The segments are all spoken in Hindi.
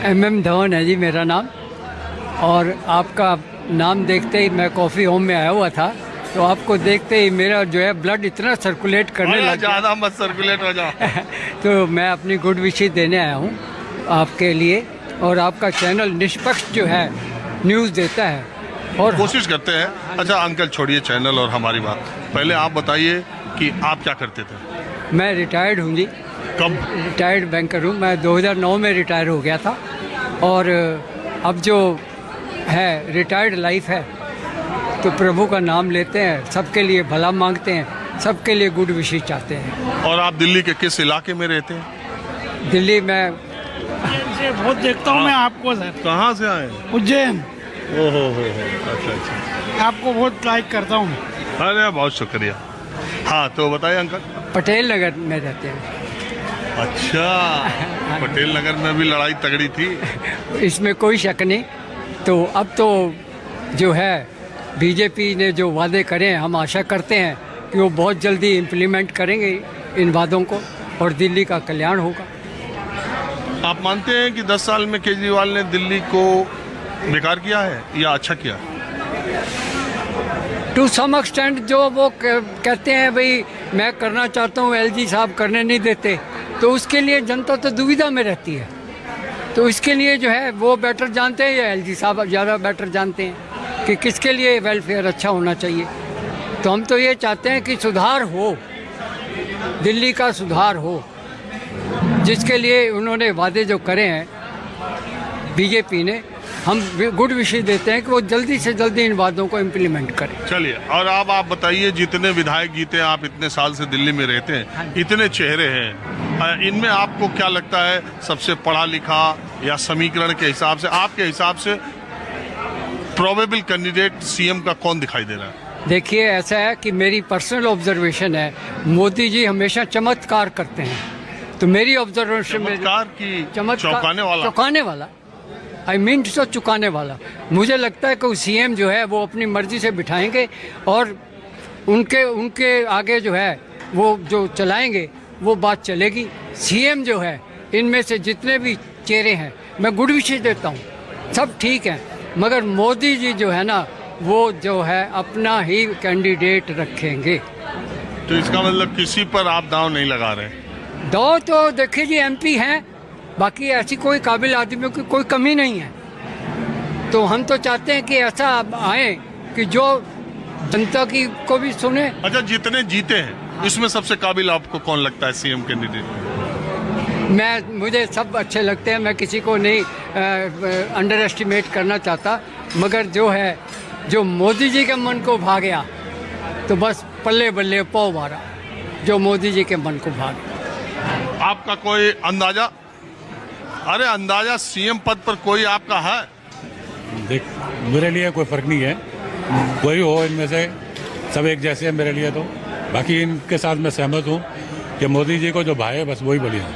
MM धवन है जी मेरा नाम। और आपका नाम देखते ही मैं कॉफ़ी होम में आया हुआ था, तो आपको देखते ही मेरा जो है ब्लड इतना सर्कुलेट करने लग गया। ज़्यादा मत सर्कुलेट हो जाओ। तो मैं अपनी गुड विशेस देने आया हूँ आपके लिए। और आपका चैनल निष्पक्ष जो है न्यूज़ देता है और कोशिश करते हैं। अच्छा अंकल, छोड़िए चैनल और हमारी बात, पहले आप बताइए कि आप क्या करते थे? मैं रिटायर्ड हूँ जी। कब? रिटायर्ड बैंकर हूँ। मैं 2009 में रिटायर हो गया था। और अब जो है रिटायर्ड लाइफ है, तो प्रभु का नाम लेते हैं, सबके लिए भला मांगते हैं, सबके लिए गुड विशेस चाहते हैं। और आप दिल्ली के किस इलाके में रहते हैं? दिल्ली में से बहुत देखता हूँ मैं आपको सर। कहाँ से आए? उज्जैन। ओहो हो, अच्छा। आपको बहुत लाइक करता हूँ। अरे बहुत शुक्रिया। हाँ तो बताइए अंकल। पटेल नगर में रहते हैं। अच्छा, पटेल नगर में भी लड़ाई तगड़ी थी। इसमें कोई शक नहीं। तो अब तो जो है बीजेपी ने जो वादे करे हैं, हम आशा करते हैं कि वो बहुत जल्दी इम्प्लीमेंट करेंगे इन वादों को और दिल्ली का कल्याण होगा। आप मानते हैं कि 10 साल में केजरीवाल ने दिल्ली को बेकार किया है या अच्छा किया? टू सम एक्सटेंट जो वो कहते हैं भाई मैं करना चाहता हूँ, LG साहब करने नहीं देते, तो उसके लिए जनता तो दुविधा में रहती है। तो इसके लिए जो है वो बेटर जानते हैं या LG साहब ज़्यादा बेटर जानते हैं कि किसके लिए वेलफेयर अच्छा होना चाहिए। तो हम तो ये चाहते हैं कि सुधार हो, दिल्ली का सुधार हो, जिसके लिए उन्होंने वादे जो करे हैं बीजेपी ने, हम गुड विशेस देते हैं कि वो जल्दी से जल्दी इन वादों को इम्प्लीमेंट करें। चलिए, और अब आप बताइए, जितने विधायक जीते हैं, आप इतने साल से दिल्ली में रहते हैं, इतने चेहरे हैं, इनमें आपको क्या लगता है सबसे पढ़ा लिखा या समीकरण के हिसाब से, आपके हिसाब से प्रोबेबल कैंडिडेट सीएम का कौन दिखाई दे रहा है? देखिए, ऐसा है कि मेरी पर्सनल ऑब्जर्वेशन है, मोदी जी हमेशा चमत्कार करते हैं। तो मेरी ऑब्जर्वेशन में चौंकाने वाला आई मीन तो चुकाने वाला, मुझे लगता है कि सीएम जो है वो अपनी मर्जी से बिठाएंगे और उनके आगे जो है वो जो चलाएंगे वो बात चलेगी। सीएम जो है, इनमें से जितने भी चेहरे हैं मैं गुड विशेस देता हूँ, सब ठीक है, मगर मोदी जी जो है ना वो जो है अपना ही कैंडिडेट रखेंगे। तो इसका मतलब किसी पर आप दांव नहीं लगा रहे? दांव तो देखिए जी MP हैं, बाकी ऐसी कोई काबिल आदमियों की कोई कमी नहीं है। तो हम तो चाहते हैं कि ऐसा आए कि जो जनता की को भी सुने। अच्छा, जितने जीते हैं इसमें सबसे काबिल आपको कौन लगता है सीएम कैंडिडेट? मुझे सब अच्छे लगते हैं, मैं किसी को नहीं अंडर एस्टिमेट करना चाहता, मगर जो है जो मोदी जी के मन को भा गया तो बस पल्ले बल्ले पौ मारा, जो मोदी जी के मन को भा गया। आपका कोई अंदाजा? अरे अंदाजा सीएम पद पर कोई आपका है? देख, मेरे लिए कोई फर्क नहीं है, कोई हो इनमें से, सब एक जैसे हैं मेरे लिए। तो बाकी इनके साथ मैं सहमत हूँ कि मोदी जी को जो भाए बस वही बढ़िया है।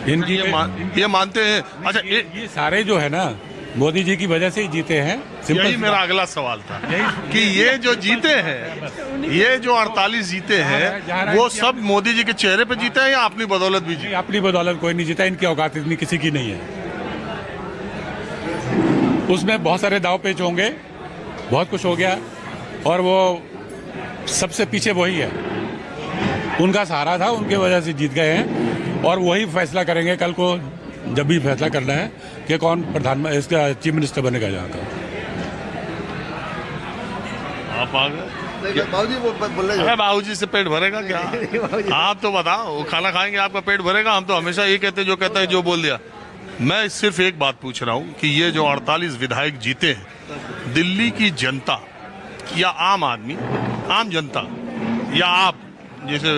इनकी ये मानते हैं? अच्छा, ये सारे जो है ना मोदी जी की वजह से ही जीते हैं। यही मेरा अगला सवाल था कि ये जो जीते हैं, ये जो 48 जीते हैं, वो सब मोदी जी के चेहरे पे जीते हैं या अपनी बदौलत भी जीते? अपनी बदौलत कोई नहीं जीता, इनकी औकात इतनी किसी की नहीं है। उसमें बहुत सारे दाव पेच होंगे, बहुत कुछ हो गया, और वो सबसे पीछे वही है, उनका सहारा था, उनके वजह से जीत गए हैं। और वही फैसला करेंगे कल को, जब भी फैसला करना है कि कौन प्रधानमंत्री इसका चीफ मिनिस्टर बनेगा यहाँ का। आप आ गए बाबूजी से पेट भरेगा क्या? आप तो बताओ, वो खाना खाएंगे आपका पेट भरेगा? हम तो हमेशा ये कहते जो कहता है जो बोल दिया। मैं सिर्फ एक बात पूछ रहा हूँ कि ये जो 48 विधायक जीते हैं, दिल्ली की जनता या आम आदमी, आम जनता या आप जैसे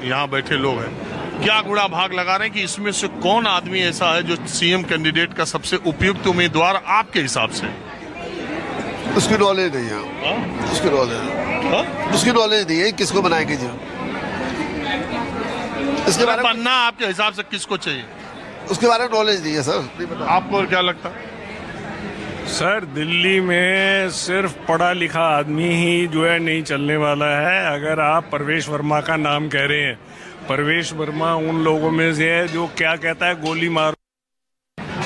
यहाँ बैठे लोग हैं, क्या गुड़ा भाग लगा रहे हैं कि इसमें से कौन आदमी ऐसा है जो सीएम कैंडिडेट का सबसे उपयुक्त उम्मीदवार आपके हिसाब से? उसकी नॉलेज नहीं है, उसकी नॉलेज नहीं है किसको बनाए कीजिए। इसके बारे में बनना आपके हिसाब से किसको चाहिए? उसके बारे में नॉलेज नहीं है सर। आपको क्या लगता है? सर, दिल्ली में सिर्फ पढ़ा लिखा आदमी ही जो है नहीं चलने वाला है। अगर आप परवेश वर्मा का नाम कह रहे हैं, परवेश वर्मा उन लोगों में से है जो क्या कहता है, गोली मारो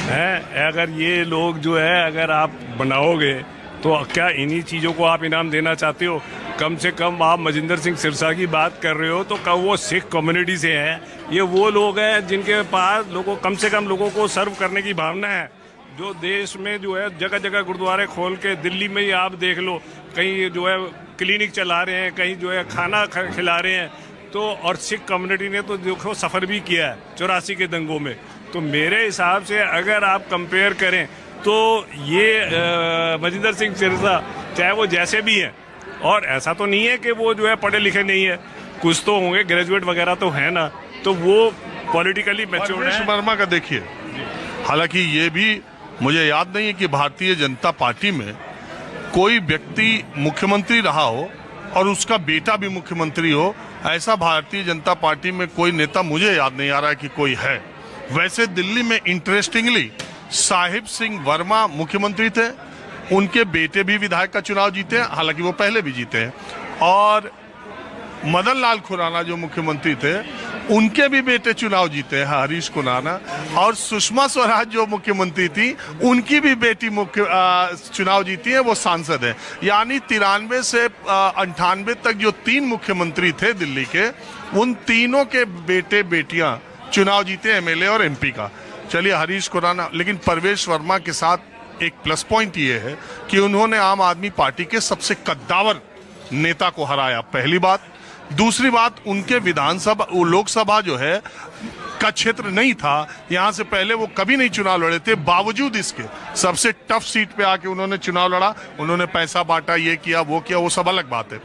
हैं। अगर ये लोग जो है अगर आप बनाओगे तो क्या इन्हीं चीज़ों को आप इनाम देना चाहते हो? कम से कम आप मजिंदर सिंह सिरसा की बात कर रहे हो तो कब वो सिख कम्युनिटी से हैं। ये वो लोग हैं जिनके पास लोगों कम से कम लोगों को सर्व करने की भावना है। जो देश में जो है जगह जगह गुरुद्वारे खोल के, दिल्ली में ही आप देख लो, कहीं जो है क्लिनिक चला रहे हैं, कहीं जो है खाना खिला रहे हैं। तो और सिख कम्युनिटी ने तो देखो सफ़र भी किया है 84 के दंगों में। तो मेरे हिसाब से अगर आप कंपेयर करें तो ये मजिंदर सिंह सिरसा चाहे वो जैसे भी हैं, और ऐसा तो नहीं है कि वो जो है पढ़े लिखे नहीं है, कुछ तो होंगे, ग्रेजुएट वगैरह तो है ना, तो वो पॉलिटिकली मैच्योर्ड है। वर्मा का देखिए, हालांकि ये भी मुझे याद नहीं है कि भारतीय जनता पार्टी में कोई व्यक्ति मुख्यमंत्री रहा हो और उसका बेटा भी मुख्यमंत्री हो, ऐसा भारतीय जनता पार्टी में कोई नेता मुझे याद नहीं आ रहा है कि कोई है। वैसे दिल्ली में इंटरेस्टिंगली साहिब सिंह वर्मा मुख्यमंत्री थे, उनके बेटे भी विधायक का चुनाव जीते हैं, हालांकि वो पहले भी जीते हैं, और मदन लाल खुराना जो मुख्यमंत्री थे उनके भी बेटे चुनाव जीते हैं, हरीश खुराना, और सुषमा स्वराज जो मुख्यमंत्री थी उनकी भी बेटी चुनाव जीती है, वो सांसद है। यानी 93 से 98 तक जो 3 मुख्यमंत्री थे दिल्ली के, उन तीनों के बेटे बेटियां चुनाव जीते एमएलए और एमपी का। चलिए हरीश खुराना, लेकिन परवेश वर्मा के साथ एक प्लस पॉइंट ये है कि उन्होंने आम आदमी पार्टी के सबसे कद्दावर नेता को हराया, पहली बात। दूसरी बात, उनके विधानसभा लोकसभा जो है का क्षेत्र नहीं था, यहाँ से पहले वो कभी नहीं चुनाव लड़े थे, बावजूद इसके सबसे टफ सीट पे आके उन्होंने चुनाव लड़ा। उन्होंने पैसा बांटा, ये किया वो किया, वो सब अलग बात है।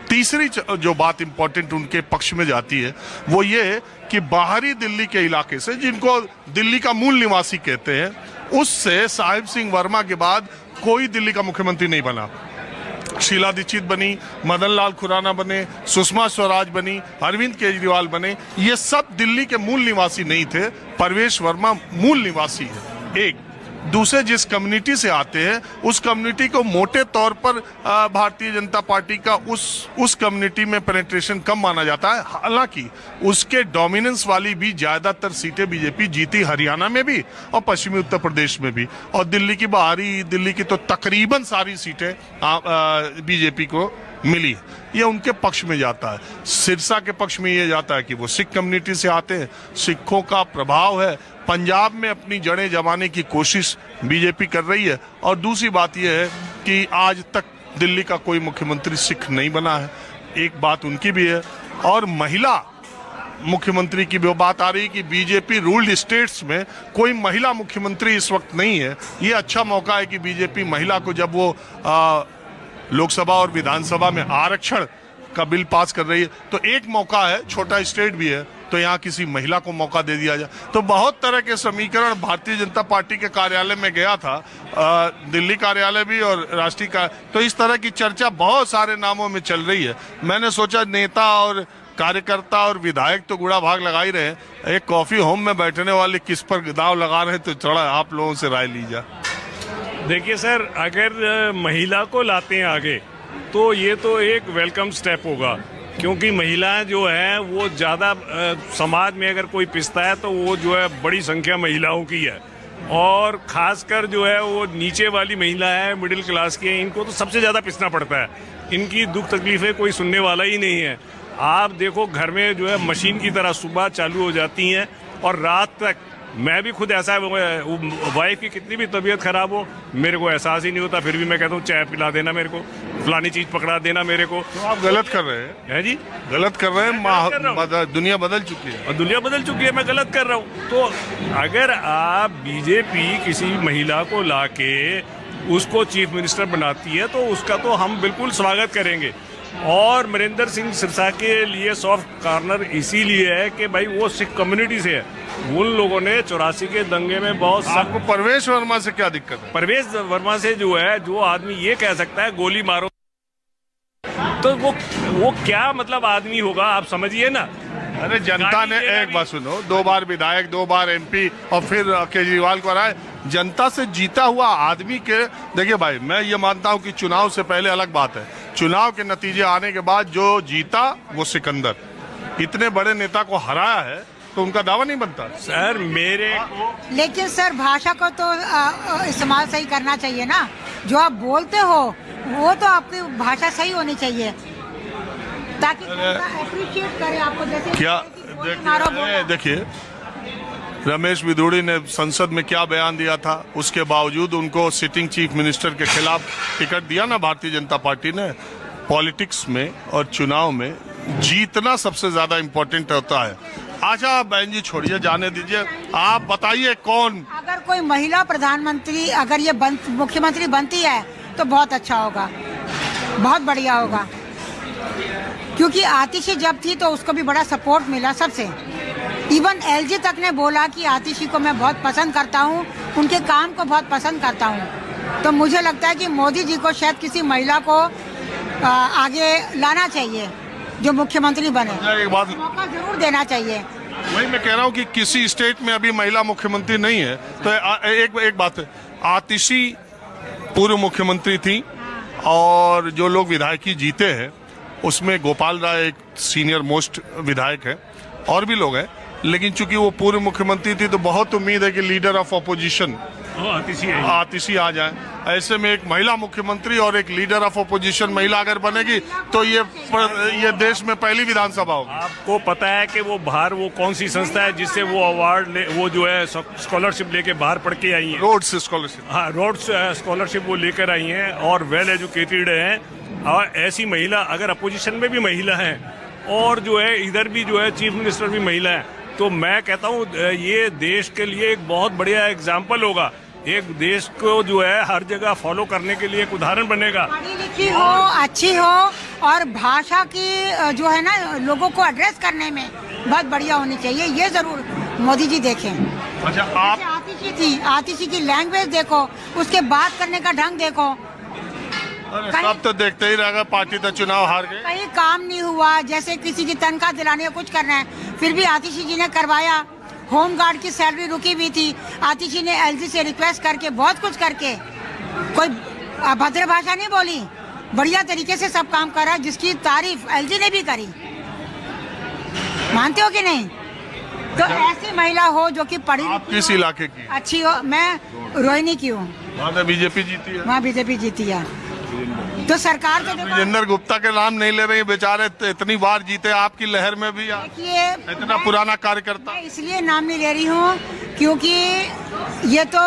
तीसरी जो बात इंपॉर्टेंट उनके पक्ष में जाती है वो ये कि बाहरी दिल्ली के इलाके से, जिनको दिल्ली का मूल निवासी कहते हैं, उससे साहिब सिंह वर्मा के बाद कोई दिल्ली का मुख्यमंत्री नहीं बना। शीला दीक्षित बनी, मदन लाल खुराना बने, सुषमा स्वराज बनी, अरविंद केजरीवाल बने, ये सब दिल्ली के मूल निवासी नहीं थे। परवेश वर्मा मूल निवासी है। एक दूसरे जिस कम्युनिटी से आते हैं उस कम्युनिटी को मोटे तौर पर भारतीय जनता पार्टी का उस कम्युनिटी में पेनिट्रेशन कम माना जाता है। हालांकि उसके डोमिनेंस वाली भी ज्यादातर सीटें बीजेपी जीती, हरियाणा में भी और पश्चिमी उत्तर प्रदेश में भी, और दिल्ली की बाहरी दिल्ली की तो तकरीबन सारी सीटें बीजेपी को मिली। ये उनके पक्ष में जाता है। सिरसा के पक्ष में ये जाता है कि वो सिख कम्युनिटी से आते हैं, सिखों का प्रभाव है, पंजाब में अपनी जड़ें जमाने की कोशिश बीजेपी कर रही है। और दूसरी बात यह है कि आज तक दिल्ली का कोई मुख्यमंत्री सिख नहीं बना है, एक बात उनकी भी है। और महिला मुख्यमंत्री की भी बात आ रही है कि बीजेपी रूल्ड स्टेट्स में कोई महिला मुख्यमंत्री इस वक्त नहीं है। ये अच्छा मौका है कि बीजेपी महिला को, जब वो लोकसभा और विधानसभा में आरक्षण का बिल पास कर रही है, तो एक मौका है, छोटा स्टेट भी है, तो यहाँ किसी महिला को मौका दे दिया जाए। तो बहुत तरह के समीकरण भारतीय जनता पार्टी के कार्यालय में गया था, दिल्ली कार्यालय भी और राष्ट्रीय का, तो इस तरह की चर्चा बहुत सारे नामों में चल रही है। मैंने सोचा नेता और कार्यकर्ता और विधायक तो गुड़ा भाग लगा ही रहे हैं, एक कॉफी होम में बैठने वाले किस पर दाव लगा रहे हैं, तो थोड़ा आप लोगों से राय लीजिए। देखिए सर, अगर महिला को लाते हैं आगे तो ये तो एक वेलकम स्टेप होगा, क्योंकि महिलाएं जो है वो ज़्यादा समाज में अगर कोई पिसता है तो वो जो है बड़ी संख्या महिलाओं की है, और खासकर जो है वो नीचे वाली महिला है, मिडिल क्लास की है, इनको तो सबसे ज़्यादा पिसना पड़ता है। इनकी दुख तकलीफें कोई सुनने वाला ही नहीं है। आप देखो घर में जो है मशीन की तरह सुबह चालू हो जाती हैं और रात तक। मैं भी खुद ऐसा, वाइफ की कितनी भी तबीयत खराब हो, मेरे को एहसास ही नहीं होता, फिर भी मैं कहता हूँ चाय पिला देना मेरे को, फलानी चीज पकड़ा देना मेरे को। तो आप गलत कर रहे हैं जी, गलत कर रहे हैं। दुनिया बदल चुकी है, और दुनिया बदल चुकी है, मैं गलत कर रहा हूँ। तो अगर आप बीजेपी किसी महिला को लाके उसको चीफ मिनिस्टर बनाती है तो उसका तो हम बिल्कुल स्वागत करेंगे। और मरिंदर सिंह सिरसा के लिए सॉफ्ट कॉर्नर इसीलिए है कि भाई वो सिख कम्युनिटी से है। उन लोगों ने 84 के दंगे में बहुत। आपको परवेश वर्मा से क्या दिक्कत है? परवेश वर्मा से जो है, जो आदमी ये कह सकता है गोली मारो, तो वो क्या मतलब आदमी होगा, आप समझिए ना। अरे जनता ने, एक बात सुनो, 2 बार विधायक, 2 बार एमपी और फिर केजरीवाल को हराए। जनता से जीता हुआ आदमी के, देखिए भाई, मैं ये मानता हूँ कि चुनाव से पहले अलग बात है, चुनाव के नतीजे आने के बाद जो जीता वो सिकंदर, इतने बड़े नेता को हराया है, तो उनका दावा नहीं बनता। सर मेरे लेकिन सर भाषा को तो इस्तेमाल सही करना चाहिए ना। जो आप बोलते हो वो तो आपकी भाषा सही होनी चाहिए ताकि अप्रिशिएट करे आपको। जैसे क्या नारो बोला। देखिए रमेश बिधूड़ी ने संसद में क्या बयान दिया था, उसके बावजूद उनको सिटिंग चीफ मिनिस्टर के खिलाफ टिकट दिया ना भारतीय जनता पार्टी ने। पॉलिटिक्स में और चुनाव में जीतना सबसे ज्यादा इम्पोर्टेंट होता है। अच्छा बहन जी छोड़िए, जाने दीजिए, आप बताइए कौन। अगर कोई महिला प्रधानमंत्री अगर ये मुख्यमंत्री बनती है तो बहुत अच्छा होगा, बहुत बढ़िया होगा। क्योंकि आतिशी जब थी तो उसको भी बड़ा सपोर्ट मिला सबसे। इवन एलजी तक ने बोला कि आतिशी को मैं बहुत पसंद करता हूँ, उनके काम को बहुत पसंद करता हूँ। तो मुझे लगता है कि मोदी जी को शायद किसी महिला को आगे लाना चाहिए जो मुख्यमंत्री बने। एक बात मौका जरूर देना चाहिए। वही मैं कह रहा हूँ कि किसी स्टेट में अभी महिला मुख्यमंत्री नहीं है। तो एक बात है, आतिशी पूर्व मुख्यमंत्री थी और जो लोग विधायकी जीते हैं उसमें गोपाल राय एक सीनियर मोस्ट विधायक है और भी लोग हैं, लेकिन चूंकि वो पूर्व मुख्यमंत्री थी तो बहुत उम्मीद है कि लीडर ऑफ अपोजिशन आतिशी आ जाए। ऐसे में एक महिला मुख्यमंत्री और एक लीडर ऑफ अपोजिशन महिला अगर बनेगी तो ये देश में पहली विधानसभा होगी। आपको पता है कि वो बाहर वो कौन सी संस्था है जिससे वो अवार्ड वो जो है स्कॉलरशिप लेके बाहर पढ़ के आई है? Rhodes scholarship. हाँ, रोड्स स्कॉलरशिप वो लेकर आई हैं और वेल एजुकेटेड हैं। और ऐसी महिला अगर अपोजिशन में भी महिला है और जो है इधर भी जो है चीफ मिनिस्टर भी महिला है, तो मैं कहता हूँ ये देश के लिए एक बहुत बढ़िया एग्जाम्पल होगा। एक देश को जो है हर जगह फॉलो करने के लिए एक उदाहरण बनेगा। पढ़ी लिखी हो, अच्छी हो और भाषा की जो है ना लोगों को एड्रेस करने में बहुत बढ़िया होनी चाहिए। ये जरूर मोदी जी देखें। अच्छा आप आतिशी थी, आतिशी की लैंग्वेज देखो, उसके बात करने का ढंग देखो। सब तो देखते ही रहेगा, पार्टी तो चुनाव हार गई। कहीं काम नहीं हुआ, जैसे किसी की तनख्वाह दिलाने का कुछ करना है, फिर भी आतिशी जी ने करवाया। होम गार्ड की सैलरी रुकी हुई थी, आतिशी ने एलजी से रिक्वेस्ट करके बहुत कुछ करके कोई अभद्र भाषा नहीं बोली, बढ़िया तरीके से सब काम करा, जिसकी तारीफ एलजी ने भी करी। मानते हो कि नहीं? तो ऐसी महिला हो जो कि पढ़ी आप किस इलाके की? अच्छी हो। मैं रोहिणी की हूँ। वहाँ बीजेपी जीती है। वहाँ बीजेपी जीती है। तो सरकार तो देखो, विजेंद्र गुप्ता के नाम नहीं ले रहे हैं बेचारे, इतनी बार जीते आपकी लहर में भी देखिए इतना पुराना कार्यकर्ता। मैं इसलिए नाम नहीं ले रही हूँ क्योंकि ये तो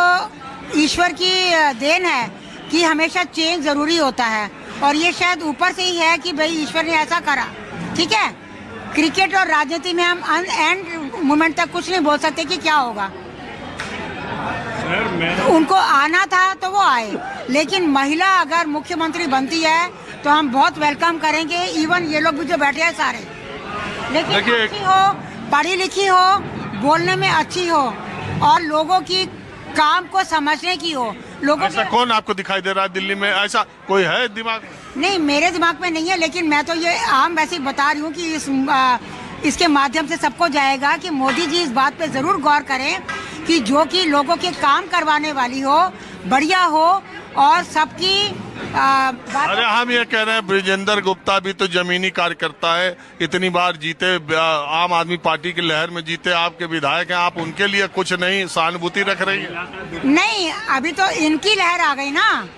ईश्वर की देन है कि हमेशा चेंज जरूरी होता है और ये शायद ऊपर से ही है कि भाई ईश्वर ने ऐसा करा। ठीक है, क्रिकेट और राजनीति में हम एंड मोमेंट तक कुछ नहीं बोल सकते कि क्या होगा। उनको आना था तो वो आए, लेकिन महिला अगर मुख्यमंत्री बनती है तो हम बहुत वेलकम करेंगे। इवन ये लोग भी जो बैठे हैं सारे, लेकिन अच्छी हो, पढ़ी लिखी हो, बोलने में अच्छी हो और लोगों की काम को समझने की हो। लोगों ऐसा कौन आपको दिखाई दे रहा है दिल्ली में? ऐसा कोई है दिमाग में? नहीं, मेरे दिमाग में नहीं है, लेकिन मैं तो ये आम वैसे ही बता रही हूँ कि इसके माध्यम से सबको जाएगा कि मोदी जी इस बात पे जरूर गौर करें कि जो कि लोगों के काम करवाने वाली हो, बढ़िया हो और सबकी अरे हम ये कह रहे हैं ब्रिजेंद्र गुप्ता भी तो जमीनी कार्यकर्ता है, इतनी बार जीते, आम आदमी पार्टी की लहर में जीते, आपके विधायक हैं, आप उनके लिए कुछ नहीं सहानुभूति रख रही है? नहीं, अभी तो इनकी लहर आ गई ना।